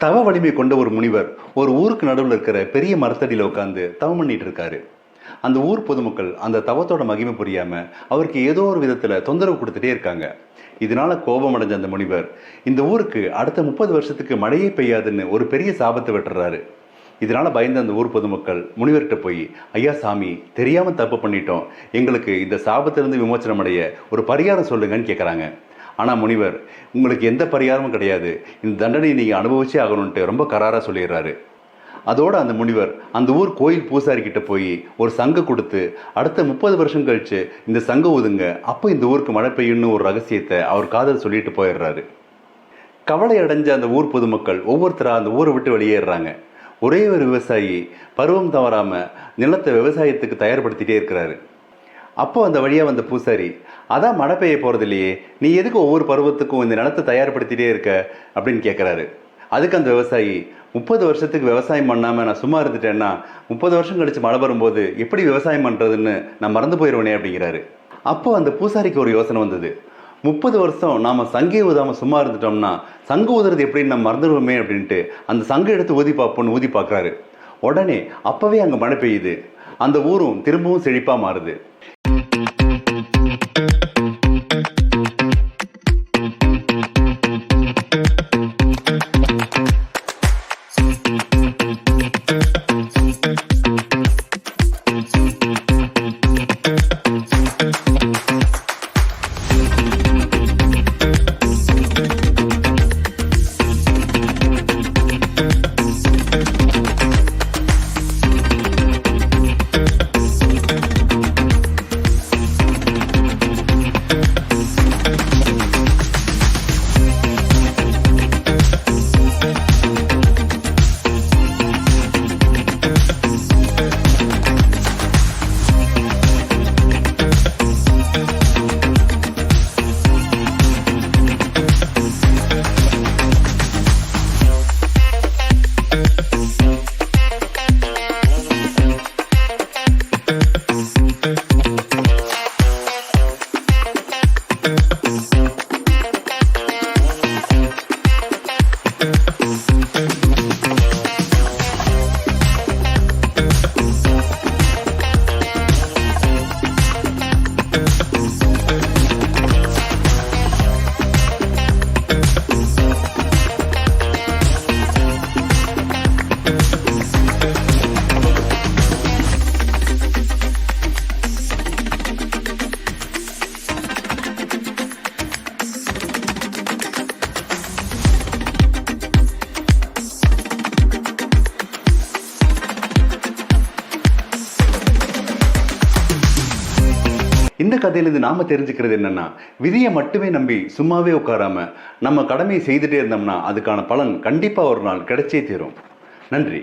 தவ வலிமை கொண்ட ஒரு முனிவர் ஒரு ஊருக்கு நடுவில் இருக்கிற பெரிய மரத்தடியில் உட்காந்து தவம் பண்ணிட்டு இருக்காரு. அந்த ஊர் பொதுமக்கள் அந்த தவத்தோட மகிமை புரியாம அவருக்கு ஏதோ ஒரு விதத்துல தொந்தரவு கொடுத்துட்டே இருக்காங்க. இதனால கோபம் அடைஞ்ச அந்த முனிவர் இந்த ஊருக்கு அடுத்த 30 வருஷத்துக்கு மழையே பெய்யாதுன்னு ஒரு பெரிய சாபத்தை விட்டுறாரு. இதனால பயந்த அந்த ஊர் பொதுமக்கள் முனிவர்கிட்ட போய், ஐயா சாமி, தெரியாம தப்பு பண்ணிட்டோம், எங்களுக்கு இந்த சாபத்திலிருந்து விமோச்சனம் அடைய ஒரு பரிகாரம் சொல்லுங்கன்னு கேட்குறாங்க. ஆனால் முனிவர், உங்களுக்கு எந்த பரிகாரமும் கிடையாது, இந்த தண்டனையை நீங்கள் அனுபவிச்சே ஆகணும்ன்ட்டு ரொம்ப கராராக சொல்லிடுறாரு. அதோடு அந்த முனிவர் அந்த ஊர் கோயில் பூசாரிக்கிட்ட போய் ஒரு சங்கு கொடுத்து, அடுத்த 30 வருஷம் கழிச்சு இந்த சங்கு ஊதுங்க, அப்போ இந்த ஊருக்கு மழை பெய்யும்னு ஒரு ரகசியத்தை அவர் காதல் சொல்லிட்டு போயிடுறாரு. கவலை அடைஞ்ச அந்த ஊர் பொதுமக்கள் ஒவ்வொருத்தராக அந்த ஊரை விட்டு வெளியேறாங்க. ஒரே ஒரு விவசாயி பருவம் தவறாமல் நிலத்தை விவசாயத்துக்கு தயார்படுத்திகிட்டே இருக்கிறாரு. அப்போ அந்த வழியாக வந்த பூசாரி, அதான் மழை பெய்ய போகிறது இல்லையே, நீ எதுக்கு ஒவ்வொரு பருவத்துக்கும் இந்த நிலத்தை தயார்படுத்திகிட்டே இருக்க அப்படின்னு கேட்குறாரு. அதுக்கு அந்த விவசாயி, 30 வருஷத்துக்கு விவசாயம் பண்ணாமல் நான் சும்மா இருந்துட்டேன்னா 30 வருஷம் கழித்து மழை வரும்போது எப்படி விவசாயம் பண்ணுறதுன்னு நான் மறந்து போயிடுவேனே அப்படிங்கிறாரு. அப்போ அந்த பூசாரிக்கு ஒரு யோசனை வந்தது. 30 வருஷம் நாம் சங்கே ஊதாமல் சும்மா இருந்துட்டோம்னா சங்கு ஊதுறது எப்படின்னு நம்ம மறந்துடுவோமே அப்படின்ட்டு அந்த சங்கு எடுத்து ஊதி பார்ப்போன்னு ஊதி பார்க்குறாரு. உடனே அப்போவே அங்கே மழை பெய்யுது. அந்த ஊரும் திரும்பவும் செழிப்பாக மாறுது. இந்த கதையிலிருந்து நாம தெரிஞ்சுக்கிறது என்னன்னா, விதியை மட்டுமே நம்பி சும்மாவே உட்காராம நம்ம கடமையை செய்துட்டே இருந்தோம்னா அதுக்கான பலன் கண்டிப்பா ஒரு நாள் கிடைச்சே தீரும். நன்றி.